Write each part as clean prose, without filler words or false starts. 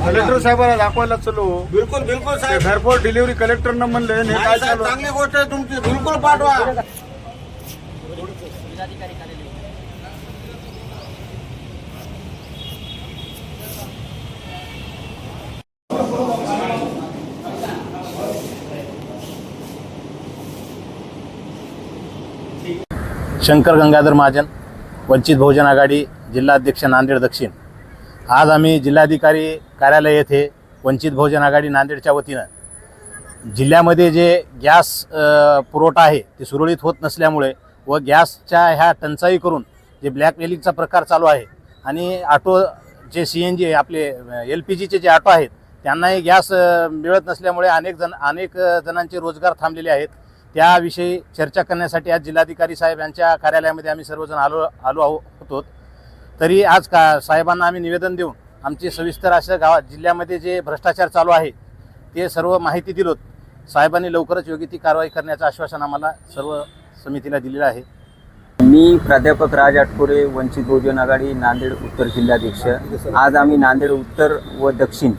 Collector साहेबांना दाखवायला चलो. बिलकुल बिलकुल साहेब, घरपोच डिलिव्हरी कलेक्टरनं म्हणले नाही काय साहेब, चालू. चांगली गोष्ट आहे तुमची, बिलकुल पाठवा. शंकर गंगाधर महाजन, वंचित बहुजन आघाडी जिल्हाध्यक्ष नांदेड दक्षिण. आज आम्ही जिल्हाधिकारी कार्यालय येथे वंचित बहुजन आघाडी नांदेडच्या वतीनं जिल्ह्यामध्ये जे गॅस पुरवठा आहे ते सुरळीत होत नसल्यामुळे व गॅसच्या ह्या टंचाई करून जे ब्लॅकमेलिंगचा प्रकार चालू आहे आणि ऑटो जे CNG आपले LPGचे जे ऑटो आहेत त्यांनाही गॅस मिळत नसल्यामुळे अनेक जणांचे रोजगार थांबलेले आहेत. त्याविषयी चर्चा करण्यासाठी आज जिल्हाधिकारी साहेब यांच्या कार्यालयामध्ये आम्ही सर्वजण आलो होतो. तरी आज साहेबांना आम्ही निवेदन देऊन आमची सविस्तर असं जिल्ह्यामध्ये जे भ्रष्टाचार चालू आहे ते सर्व माहिती दिलोत. साहेबांनी लवकरच योग्य ती कारवाई करण्याचं आश्वासन आम्हाला सर्व समितीला दिलेलं आहे. मी प्राध्यापक राज आटकोरे, वंचित बहुजन आघाडी नांदेड उत्तर जिल्हाध्यक्ष. आज आम्ही नांदेड उत्तर व दक्षिण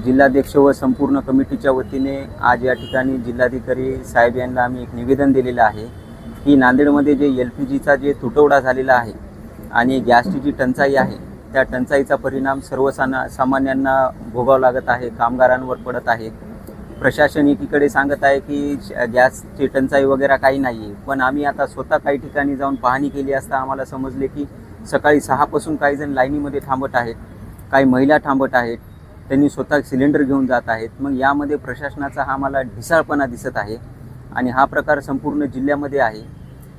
जिल्हाध्यक्ष व संपूर्ण कमिटीच्या वतीने आज या ठिकाणी जिल्हाधिकारी साहेब यांना आम्ही एक निवेदन दिलेलं आहे की नांदेडमध्ये जे LPGचा जे तुटवडा झालेला आहे आणि गॅसची जी टंचाई आहे त्या टंचाईचा परिणाम सामान्यांना भोगावा लागत आहे, कामगारांवर पडत आहे. प्रशासन एकीकडे सांगत आहे की गॅसची टंचाई वगैरे काही नाही आहे, पण आम्ही आता स्वतः काही ठिकाणी जाऊन पाहणी केली असता आम्हाला समजले की सकाळी 6 पासून काही जण लाईनीमध्ये थांबत आहेत, काही महिला थांबत आहेत, त्यांनी स्वतः सिलेंडर घेऊन जात आहेत. मग यामध्ये प्रशासनाचा हा मला ढिसाळपणा दिसत आहे आणि हा प्रकार संपूर्ण जिल्ह्यामध्ये आहे.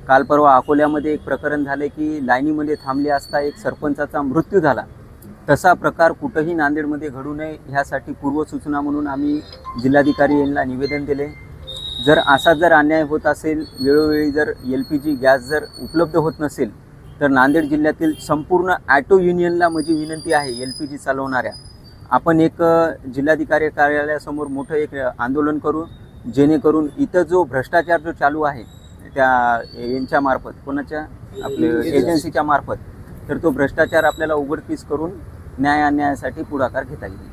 काल परवा अकोल्यामध्ये एक प्रकरण झाले की लाईनीमध्ये थांबले असता एक सरपंचाचा मृत्यू झाला. तसा प्रकार कुठंही नांदेडमध्ये घडू नये ह्यासाठी पूर्वसूचना म्हणून आम्ही जिल्हाधिकारी यांना निवेदन दिले. जर असा जर अन्याय होत असेल, वेळोवेळी जर LPG गॅस जर उपलब्ध होत नसेल तर नांदेड जिल्ह्यातील संपूर्ण ॲटो युनियनला माझी विनंती आहे, LPG चालवणाऱ्या, आपण एक जिल्हाधिकारी कार्यालयासमोर मोठं एक आंदोलन करू, जेणेकरून इथं जो भ्रष्टाचार जो चालू आहे त्या यांच्यामार्फत, कोणाच्या आपले एजन्सीच्या मार्फत, तर तो भ्रष्टाचार आपल्याला उघडकीस करून न्यायासाठी पुढाकार घेता येईल.